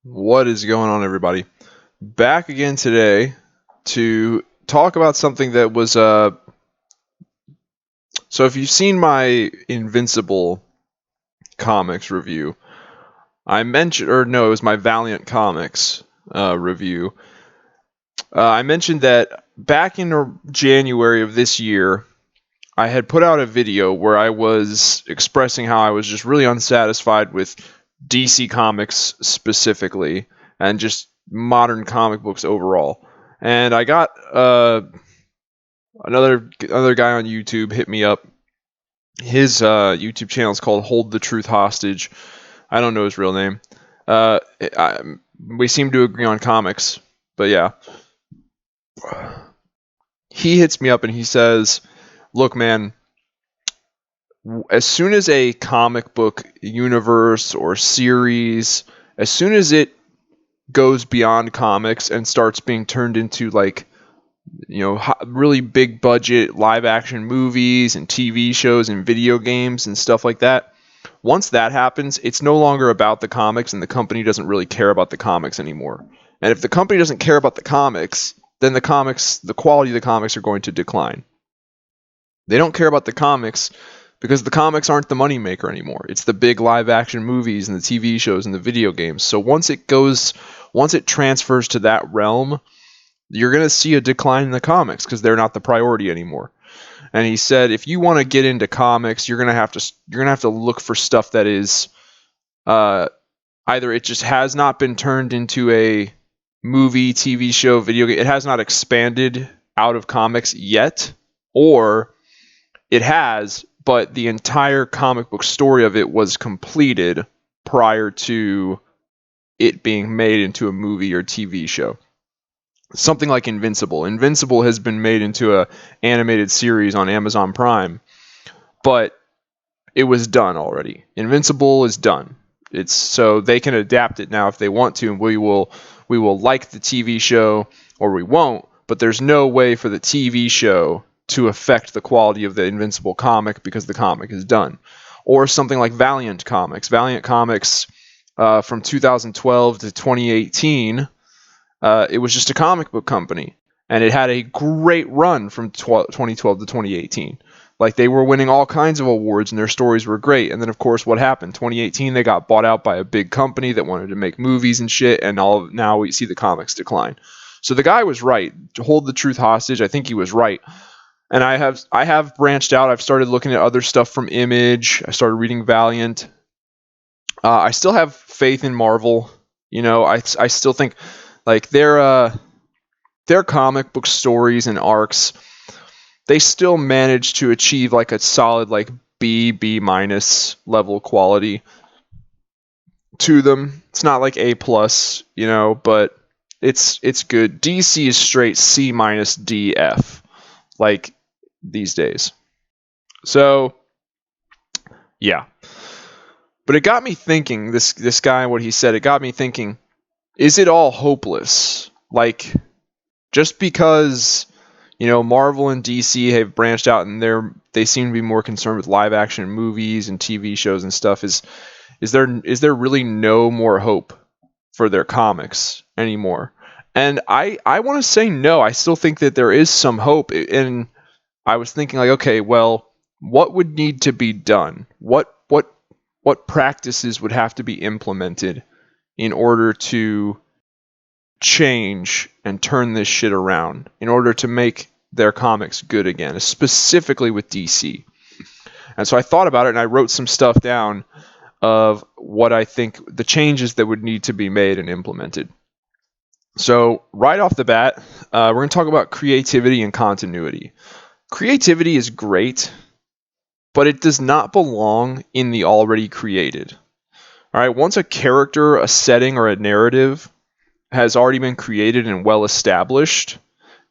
What is going on, everybody? Back again today to talk about something that was so if you've seen my Invincible comics review, I mentioned, or no, it was my Valiant Comics review. I mentioned that back in January of this year, I had put out a video where I was expressing how I was just really unsatisfied with DC Comics specifically and just modern comic books overall. And I got another guy on YouTube hit me up. His YouTube channel is called Hold the Truth Hostage. I don't know his real name. Uh, I, we seem to agree on comics, but yeah. He hits me up and he says, "Look, man, as soon as a comic book universe or series, as soon as it goes beyond comics and starts being turned into really big budget live action movies and TV shows and video games and stuff like that, once that happens, it's no longer about the comics and the company doesn't really care about the comics anymore. And if the company doesn't care about the comics, then the quality of the comics are going to decline. They don't care about the comics because the comics aren't the moneymaker anymore. It's the big live action movies and the TV shows and the video games. So once it transfers to that realm, you're going to see a decline in the comics because they're not the priority anymore." And he said, if you want to get into comics, you're going to have to look for stuff that is either it just has not been turned into a movie, TV show, video game. It has not expanded out of comics yet, or it has, but the entire comic book story of it was completed prior to it being made into a movie or TV show. Something like Invincible. Invincible has been made into a animated series on Amazon Prime, but it was done already. Invincible is done. It's so they can adapt it now if they want to, and we will like the TV show or we won't, but there's no way for the TV show to affect the quality of the Invincible comic because the comic is done. Or something like Valiant Comics. Valiant Comics from 2012 to 2018, it was just a comic book company, and it had a great run from 2012 to 2018. Like, they were winning all kinds of awards, and their stories were great. And then, of course, what happened? 2018, they got bought out by a big company that wanted to make movies and shit, and now we see the comics decline. So the guy was right. To hold the truth hostage, I think he was right. And I have branched out. I've started looking at other stuff from Image. I started reading Valiant. I still have faith in Marvel. I still think like their comic book stories and arcs, they still manage to achieve like a solid like B minus level quality to them. It's not like A plus, but it's good. DC is straight C minus D F, like these days. So yeah. But it got me thinking, this guy, what he said, it got me thinking, is it all hopeless? Like, just because Marvel and DC have branched out and they seem to be more concerned with live action movies and TV shows and stuff, is there really no more hope for their comics anymore? And I want to say no. I still think that there is some hope. And I was thinking like, okay, well, what would need to be done? What practices would have to be implemented in order to change and turn this shit around, in order to make their comics good again, specifically with DC? And so I thought about it and I wrote some stuff down of what I think the changes that would need to be made and implemented. So right off the bat, we're going to talk about creativity and continuity. Creativity is great, but it does not belong in the already created. All right, once a character, a setting, or a narrative has already been created and well established,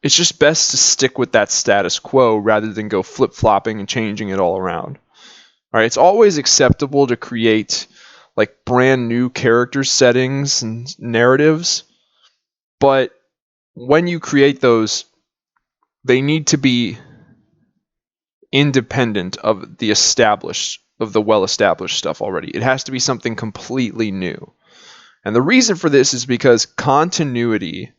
it's just best to stick with that status quo rather than go flip-flopping and changing it all around. All right, it's always acceptable to create like brand new character settings and narratives, but when you create those, they need to be independent of the well-established stuff already. It has to be something completely new. And the reason for this is because continuity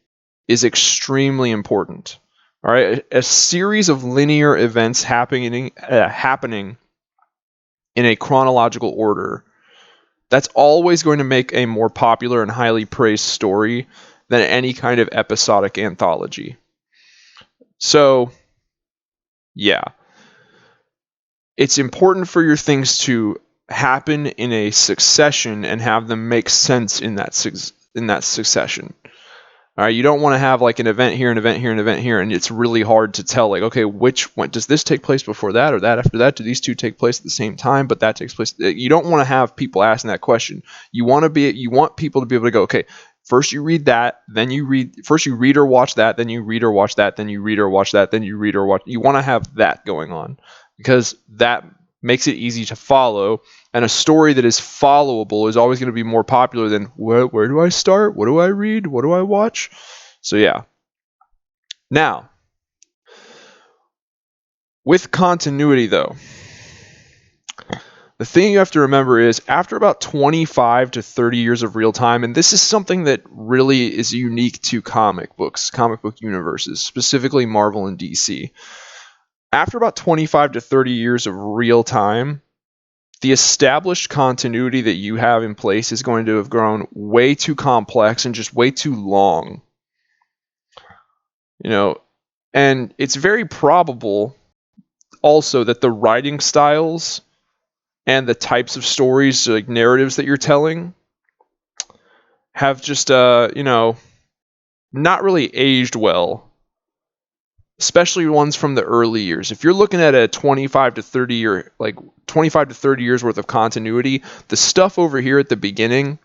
is extremely important. All right, a series of linear events happening in a chronological order, that's always going to make a more popular and highly praised story than any kind of episodic anthology. So, yeah. It's important for your things to happen in a succession and have them make sense in that succession. All right, you don't want to have like an event here, an event here, an event here, and it's really hard to tell, like, okay, which one does this take place before that, or that after that? Do these two take place at the same time, but that takes place? You don't want to have people asking that question. You want people to be able to go, okay, first you read that, then you read or watch that, then you read or watch that, then you read or watch that, then you read or watch. You want to have that going on because that makes it easy to follow. And a story that is followable is always going to be more popular than where do I start? What do I read? What do I watch? So yeah. Now, with continuity though, the thing you have to remember is after about 25 to 30 years of real time, and this is something that really is unique to comic book universes, specifically Marvel and DC. After about 25 to 30 years of real time, the established continuity that you have in place is going to have grown way too complex and just way too long. And it's very probable also that the writing styles and the types of stories, like narratives that you're telling, have just, not really aged well. Especially ones from the early years. If you're looking at a 25 to 30 years worth of continuity, the stuff over here at the beginning,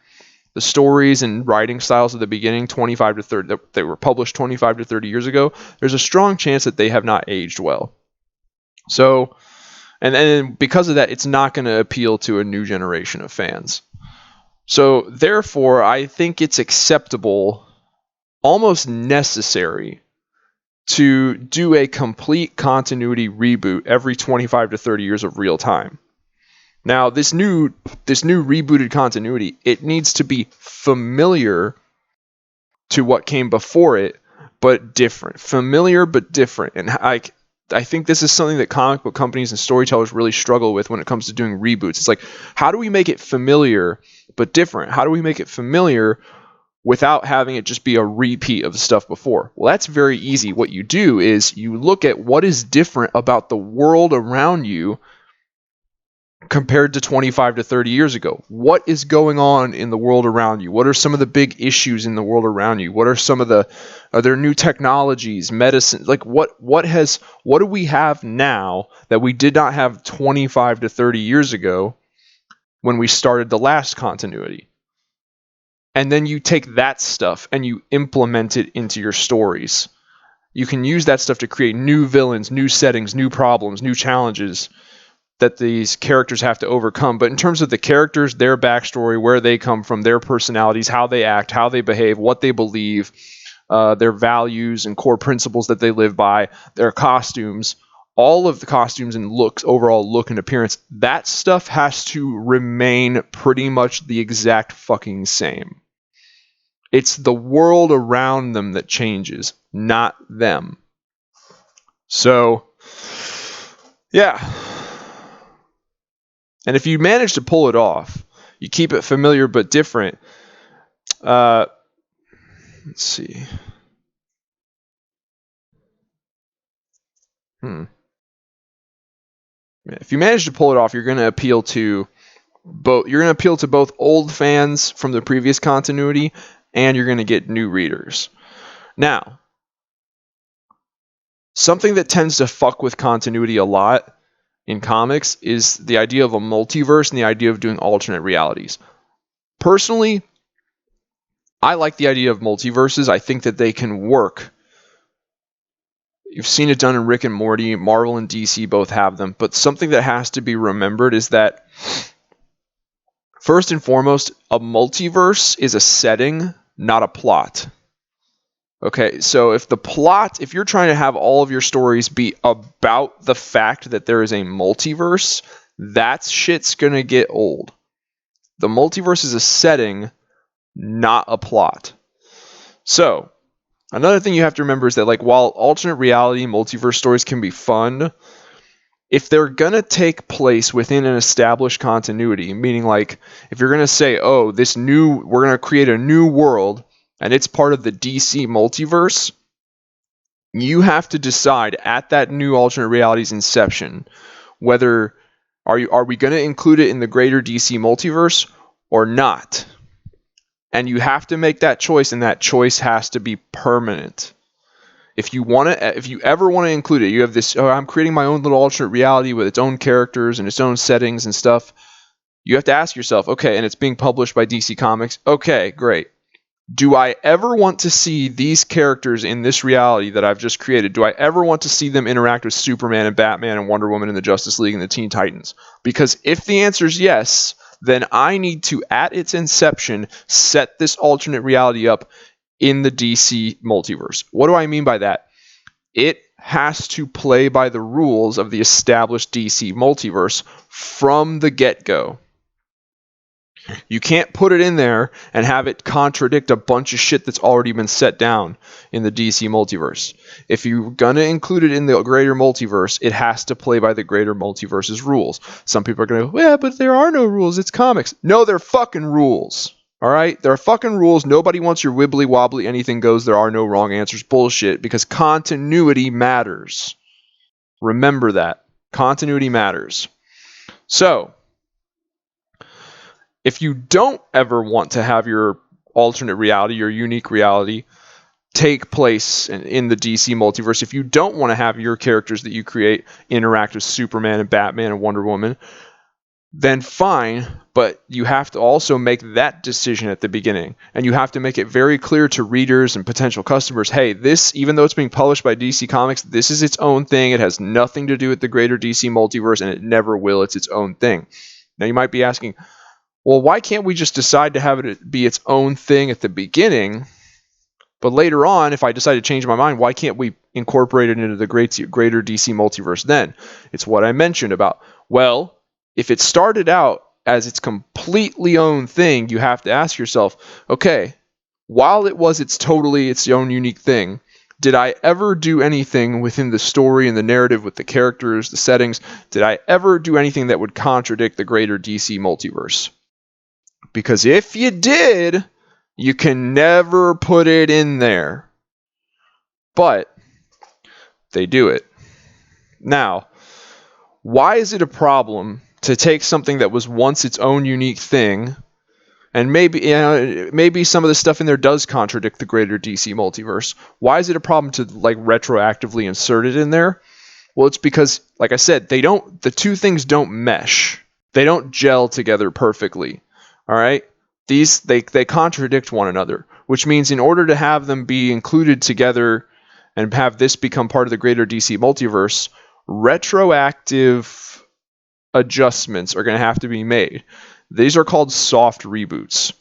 the stories and writing styles at the beginning, 25 to 30 that were published 25 to 30 years ago, there's a strong chance that they have not aged well. So, and then because of that, it's not going to appeal to a new generation of fans. So, therefore, I think it's acceptable, almost necessary, to do a complete continuity reboot every 25 to 30 years of real time. Now, this new rebooted continuity, it needs to be familiar to what came before it, but different. Familiar but different. And I think this is something that comic book companies and storytellers really struggle with when it comes to doing reboots. It's like, how do we make it familiar but different? How do we make it familiar without having it just be a repeat of the stuff before? Well, that's very easy. What you do is you look at what is different about the world around you compared to 25 to 30 years ago. What is going on in the world around you? What are some of the big issues in the world around you? What are are there new technologies, medicine? Like what do we have now that we did not have 25 to 30 years ago when we started the last continuity? And then you take that stuff and you implement it into your stories. You can use that stuff to create new villains, new settings, new problems, new challenges that these characters have to overcome. But in terms of the characters, their backstory, where they come from, their personalities, how they act, how they behave, what they believe, their values and core principles that they live by, their costumes, all of the costumes and overall look and appearance, that stuff has to remain pretty much the exact fucking same. It's the world around them that changes, not them. So, yeah. And if you manage to pull it off, you keep it familiar but different. Let's see. If you manage to pull it off, you're going to appeal to both. You're going to appeal to both old fans from the previous continuity, and you're going to get new readers. Now, something that tends to fuck with continuity a lot in comics is the idea of a multiverse and the idea of doing alternate realities. Personally, I like the idea of multiverses. I think that they can work. You've seen it done in Rick and Morty. Marvel and DC both have them. But something that has to be remembered is that, first and foremost, a multiverse is a setting, not a plot. Okay, so if you're trying to have all of your stories be about the fact that there is a multiverse, that shit's gonna get old. The multiverse is a setting, not a plot. So, another thing you have to remember is that, like, while alternate reality multiverse stories can be fun, if they're going to take place within an established continuity, meaning like if you're going to say, oh, we're going to create a new world and it's part of the DC multiverse, you have to decide at that new alternate reality's inception whether are we going to include it in the greater DC multiverse or not. And you have to make that choice, and that choice has to be permanent. If you ever want to include it, you have this, oh, I'm creating my own little alternate reality with its own characters and its own settings and stuff. You have to ask yourself, okay, and it's being published by DC Comics. Okay, great. Do I ever want to see these characters in this reality that I've just created? Do I ever want to see them interact with Superman and Batman and Wonder Woman and the Justice League and the Teen Titans? Because if the answer is yes, then I need to, at its inception, set this alternate reality up in the DC multiverse. What do I mean by that? It has to play by the rules of the established DC multiverse from the get-go. You can't put it in there and have it contradict a bunch of shit that's already been set down in the DC multiverse. If you're going to include it in the greater multiverse, it has to play by the greater multiverse's rules. Some people are going to go, yeah, but there are no rules. It's comics. No, they're fucking rules. All right? There are fucking rules. Nobody wants your wibbly wobbly anything goes. There are no wrong answers bullshit, because continuity matters. Remember that. Continuity matters. So, if you don't ever want to have your alternate reality, your unique reality, take place in the DC multiverse, if you don't want to have your characters that you create interact with Superman and Batman and Wonder Woman, then fine, but you have to also make that decision at the beginning. And you have to make it very clear to readers and potential customers, hey, this, even though it's being published by DC Comics, this is its own thing. It has nothing to do with the greater DC multiverse, and it never will. It's its own thing. Now, you might be asking, well, why can't we just decide to have it be its own thing at the beginning? But later on, if I decide to change my mind, why can't we incorporate it into the greater DC multiverse then? It's what I mentioned about, well, if it started out as its completely own thing, you have to ask yourself, okay, while it was its own unique thing, did I ever do anything within the story and the narrative with the characters, the settings? Did I ever do anything that would contradict the greater DC multiverse? Because if you did, you can never put it in there. But they do it. Now, why is it a problem to take something that was once its own unique thing, and maybe some of the stuff in there does contradict the greater DC multiverse? Why is it a problem to like retroactively insert it in there? Well, it's because, like I said, the two things don't mesh. They don't gel together perfectly. All right? They contradict one another, which means in order to have them be included together and have this become part of the greater DC multiverse, retroactive adjustments are going to have to be made. These are called soft reboots.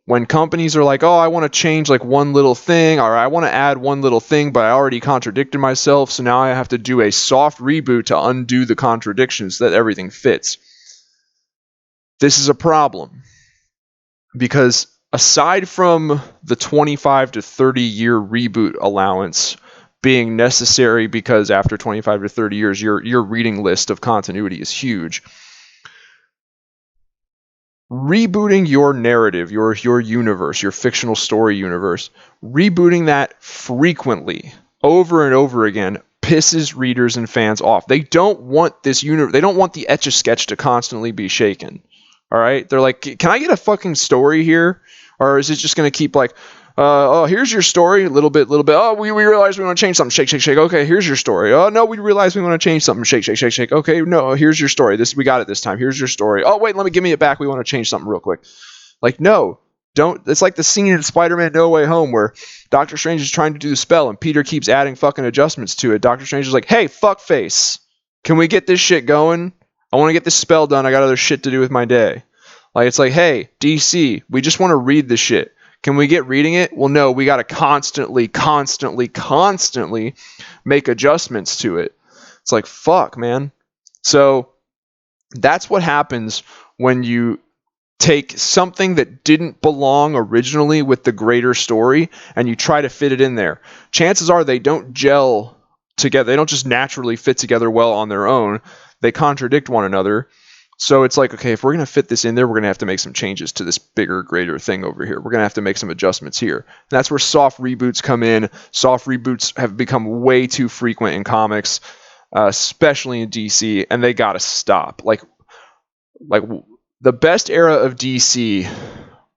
When companies are like, oh, I want to change like one little thing, or I want to add one little thing, but I already contradicted myself, so now I have to do a soft reboot to undo the contradictions so that everything fits. This is a problem. Because aside from the 25 to 30 year reboot allowance being necessary, because after 25 to 30 years, your reading list of continuity is huge, rebooting your narrative, your universe, your fictional story universe, rebooting that frequently, over and over again, pisses readers and fans off. They don't want this universe. They don't want the Etch-a-Sketch to constantly be shaken. All right, they're like, can I get a fucking story here, or is it just going to keep like, oh, here's your story, little bit. Oh, we realized we want to change something. Shake, shake, shake. Okay, here's your story. Oh no, we realized we want to change something. Shake, shake, shake, shake. Okay, no, here's your story. We got it this time. Here's your story. Oh wait, give me it back. We want to change something real quick. Like, no, don't. It's like the scene in Spider-Man No Way Home where Doctor Strange is trying to do the spell and Peter keeps adding fucking adjustments to it. Doctor Strange is like, hey, fuckface, can we get this shit going? I want to get this spell done. I got other shit to do with my day. Like, it's like, hey, DC, we just want to read the shit. Can we get reading it? Well, no, we got to constantly make adjustments to it. It's like, fuck, man. So that's what happens when you take something that didn't belong originally with the greater story and you try to fit it in there. Chances are they don't gel together. They don't just naturally fit together well on their own. They contradict one another. So it's like, okay, if we're going to fit this in there, we're going to have to make some changes to this bigger, greater thing over here. We're going to have to make some adjustments here. And that's where soft reboots come in. Soft reboots have become way too frequent in comics, especially in DC, and they got to stop. Like the best era of DC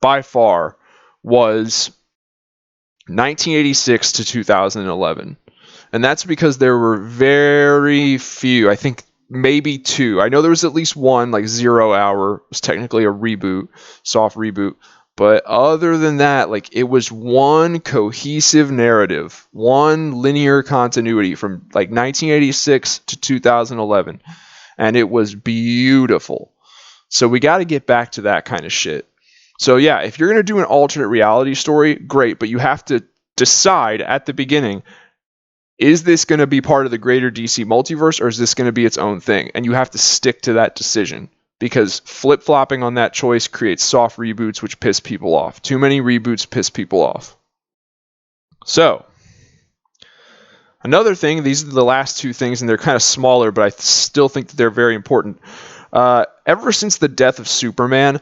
by far was 1986 to 2011. And that's because there were very few, I think maybe two. I know there was at least one, like 0 Hour was technically a reboot, soft reboot. But other than that, like it was one cohesive narrative, one linear continuity from like 1986 to 2011. And it was beautiful. So we got to get back to that kind of shit. So yeah, if you're going to do an alternate reality story, great. But you have to decide at the beginning, is this going to be part of the greater DC multiverse or is this going to be its own thing? And you have to stick to that decision because flip-flopping on that choice creates soft reboots which piss people off. Too many reboots piss people off. So, another thing, these are the last two things and they're kind of smaller, but I still think that they're very important. Ever since the death of Superman,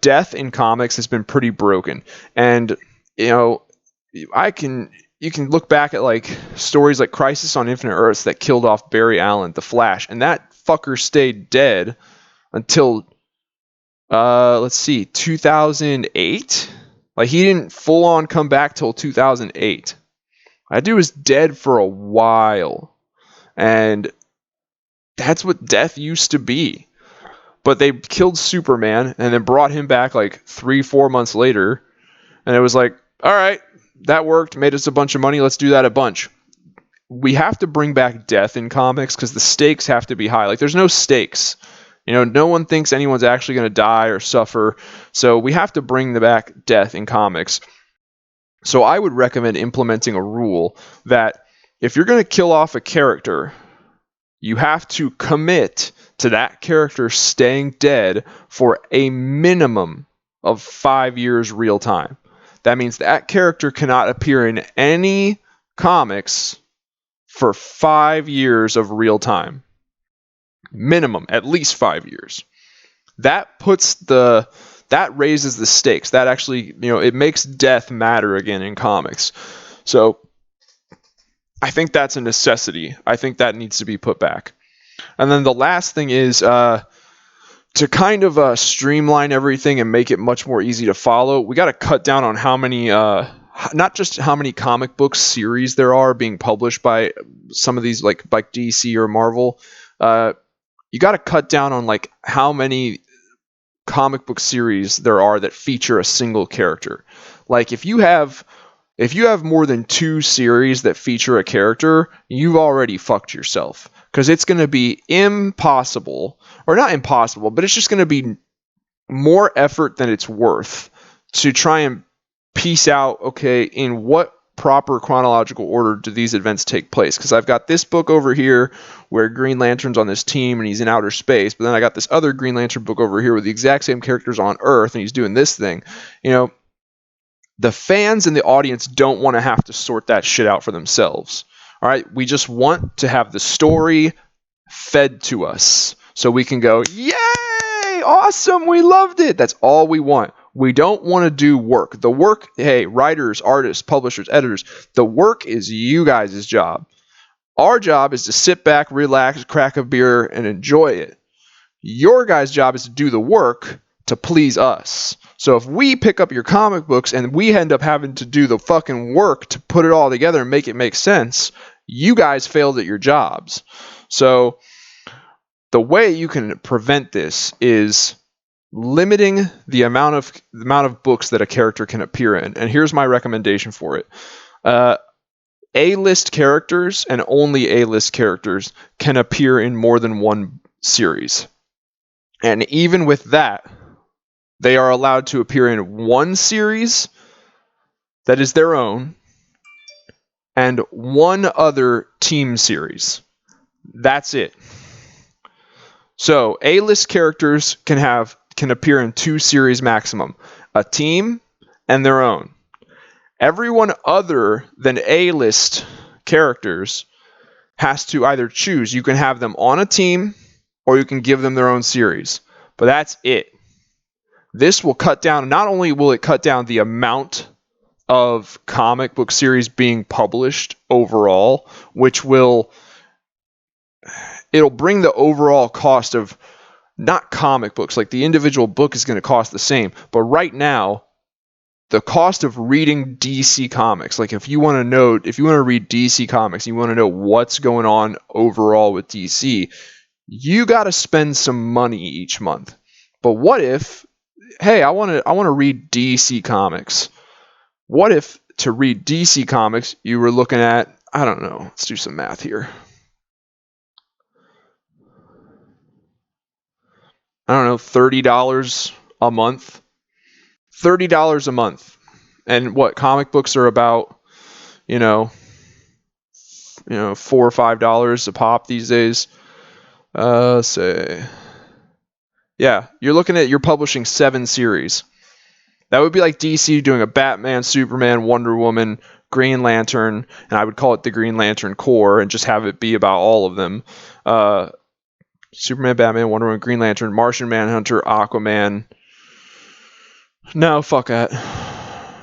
death in comics has been pretty broken. And, you know, you can look back at like stories like Crisis on Infinite Earths that killed off Barry Allen, the Flash, and that fucker stayed dead until 2008. Like he didn't full on come back till 2008. That dude was dead for a while, and that's what death used to be. But they killed Superman and then brought him back like 3-4 months later, and it was like, all right, that worked, made us a bunch of money, let's do that a bunch. We have to bring back death in comics because the stakes have to be high. Like there's no stakes. You know, no one thinks anyone's actually going to die or suffer. So we have to bring back death in comics. So I would recommend implementing a rule that if you're going to kill off a character, you have to commit to that character staying dead for a minimum of 5 years real time. That means that character cannot appear in any comics for 5 years of real time. Minimum, at least 5 years. That raises the stakes. That actually, you know, it makes death matter again in comics. So I think that's a necessity. I think that needs to be put back. And then the last thing is to kind of streamline everything and make it much more easy to follow. We got to cut down on how many, not just how many comic book series there are being published by some of these like DC or Marvel. You got to cut down on like how many comic book series there are that feature a single character. Like if you have more than 2 series that feature a character, you've already fucked yourself. Because it's going to be impossible, or not impossible, but it's just going to be more effort than it's worth to try and piece out, okay, in what proper chronological order do these events take place? Because I've got this book over here where Green Lantern's on this team and he's in outer space, but then I got this other Green Lantern book over here with the exact same characters on Earth and he's doing this thing. You know, the fans and the audience don't want to have to sort that shit out for themselves. All right, we just want to have the story fed to us so we can go, yay, awesome, we loved it. That's all we want. We don't want to do work. The work, hey, writers, artists, publishers, editors, the work is you guys' job. Our job is to sit back, relax, crack a beer, and enjoy it. Your guys' job is to do the work to please us. So if we pick up your comic books and we end up having to do the fucking work to put it all together and make it make sense, you guys failed at your jobs. So the way you can prevent this is limiting the amount of books that a character can appear in. And here's my recommendation for it. A-list characters and only A-list characters can appear in more than one series. And even with that, they are allowed to appear in one series that is their own and one other team series. That's it. So A-list characters can can appear in 2 series maximum, a team and their own. Everyone other than A-list characters has to either choose. You can have them on a team or you can give them their own series. But that's it. This will cut down, not only will it cut down the amount of comic book series being published overall, which it'll bring the overall cost of not comic books, like the individual book is going to cost the same, but right now the cost of reading DC Comics, like if you want to read DC Comics, you want to know what's going on overall with DC, you got to spend some money each month. But what if, hey, I want to read DC Comics. What if to read DC Comics you were looking at, I don't know, let's do some math here. I don't know, $30 a month. $30 a month. And what comic books are about, $4 or $5 a pop these days. You're publishing 7 series. That would be like DC doing a Batman, Superman, Wonder Woman, Green Lantern, and I would call it the Green Lantern Corps and just have it be about all of them. Superman, Batman, Wonder Woman, Green Lantern, Martian Manhunter, Aquaman. No, fuck that.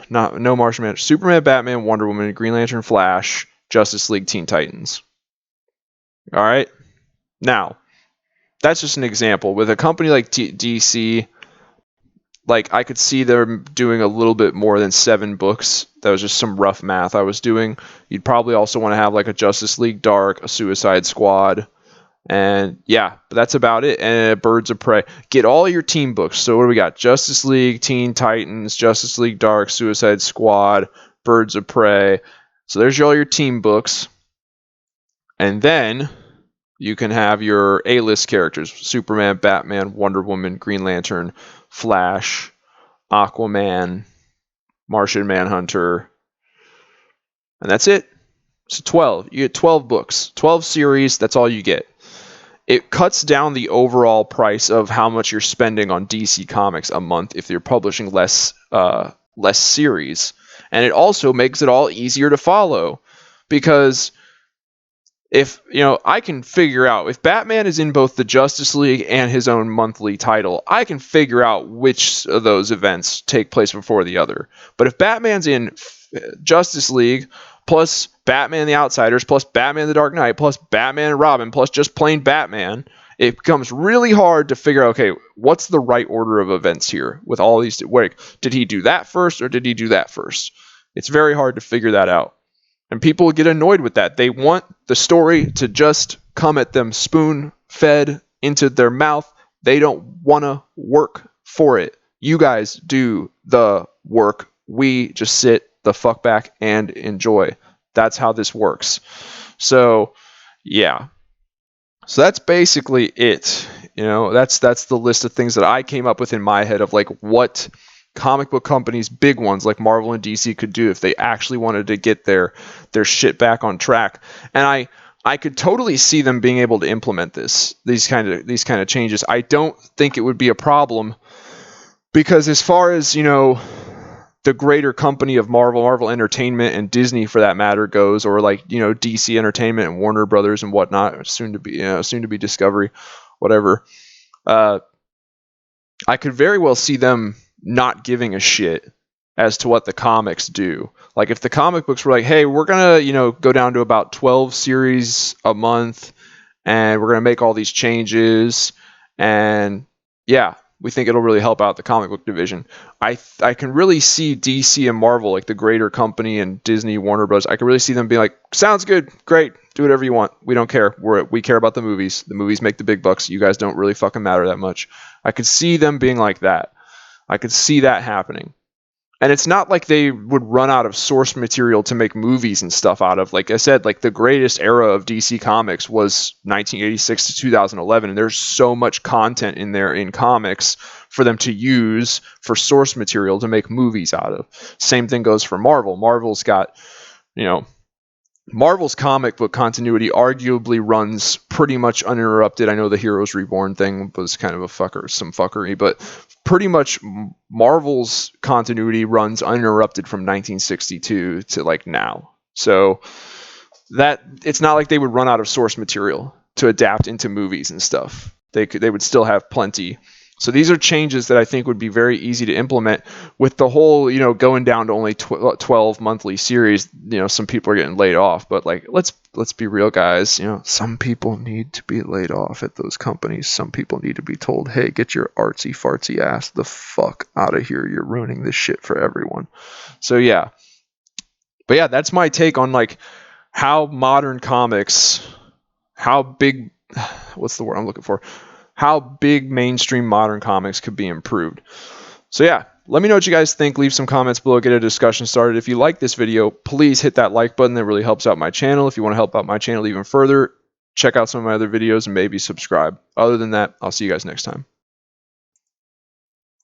No Martian Manhunter. Superman, Batman, Wonder Woman, Green Lantern, Flash, Justice League, Teen Titans. All right? Now, that's just an example. With a company like DC, like I could see them doing a little bit more than 7 books. That was just some rough math I was doing. You'd probably also want to have like a Justice League Dark, a Suicide Squad, and yeah, but that's about it. And Birds of Prey. Get all your team books. So what do we got? Justice League, Teen Titans, Justice League Dark, Suicide Squad, Birds of Prey. So there's all your team books. And then you can have your A-list characters. Superman, Batman, Wonder Woman, Green Lantern, Flash, Aquaman, Martian Manhunter. And that's it. So 12. You get 12 books. 12 series. That's all you get. It cuts down the overall price of how much you're spending on DC Comics a month if you're publishing less series. And it also makes it all easier to follow. Because if, I can figure out, if Batman is in both the Justice League and his own monthly title, I can figure out which of those events take place before the other. But if Batman's in Justice League, plus Batman and the Outsiders, plus Batman and the Dark Knight, plus Batman and Robin, plus just plain Batman, it becomes really hard to figure out, okay, what's the right order of events here with all these? Wait, did he do that first or did he do that first? It's very hard to figure that out. And people get annoyed with that. They want the story to just come at them spoon-fed into their mouth. They don't want to work for it. You guys do the work. We just sit the fuck back and enjoy. That's how this works. So, yeah. So that's basically it. That's the list of things that I came up with in my head of like what comic book companies, big ones like Marvel and DC, could do if they actually wanted to get their shit back on track. And I could totally see them being able to implement these kind of changes. I don't think it would be a problem because as far as the greater company of Marvel Entertainment, and Disney for that matter goes, or like DC Entertainment and Warner Brothers and whatnot, soon to be Discovery, whatever. I could very well see them not giving a shit as to what the comics do. Like if the comic books were like, hey, we're gonna go down to about 12 series a month, and we're gonna make all these changes, and yeah, we think it'll really help out the comic book division. I can really see DC and Marvel, like the greater company, and Disney, Warner Bros. I can really see them being like, sounds good, great, do whatever you want. We don't care. We care about the movies. The movies make the big bucks. You guys don't really fucking matter that much. I could see them being like that. I could see that happening. And it's not like they would run out of source material to make movies and stuff out of. Like I said, like the greatest era of DC Comics was 1986 to 2011. And there's so much content in there in comics for them to use for source material to make movies out of. Same thing goes for Marvel. Marvel's got, Marvel's comic book continuity arguably runs pretty much uninterrupted. I know the Heroes Reborn thing was kind of some fuckery, but pretty much Marvel's continuity runs uninterrupted from 1962 to like now. So that it's not like they would run out of source material to adapt into movies and stuff. They would still have plenty. So these are changes that I think would be very easy to implement with the whole, going down to only 12 monthly series. Some people are getting laid off, but like, let's be real, guys. Some people need to be laid off at those companies. Some people need to be told, hey, get your artsy fartsy ass the fuck out of here. You're ruining this shit for everyone. So yeah. But yeah, that's my take on like how modern comics, how big, what's the word I'm looking for? How big mainstream modern comics could be improved. So yeah, let me know what you guys think. Leave some comments below, get a discussion started. If you like this video, please hit that like button. That really helps out my channel. If you want to help out my channel even further, check out some of my other videos and maybe subscribe. Other than that, I'll see you guys next time.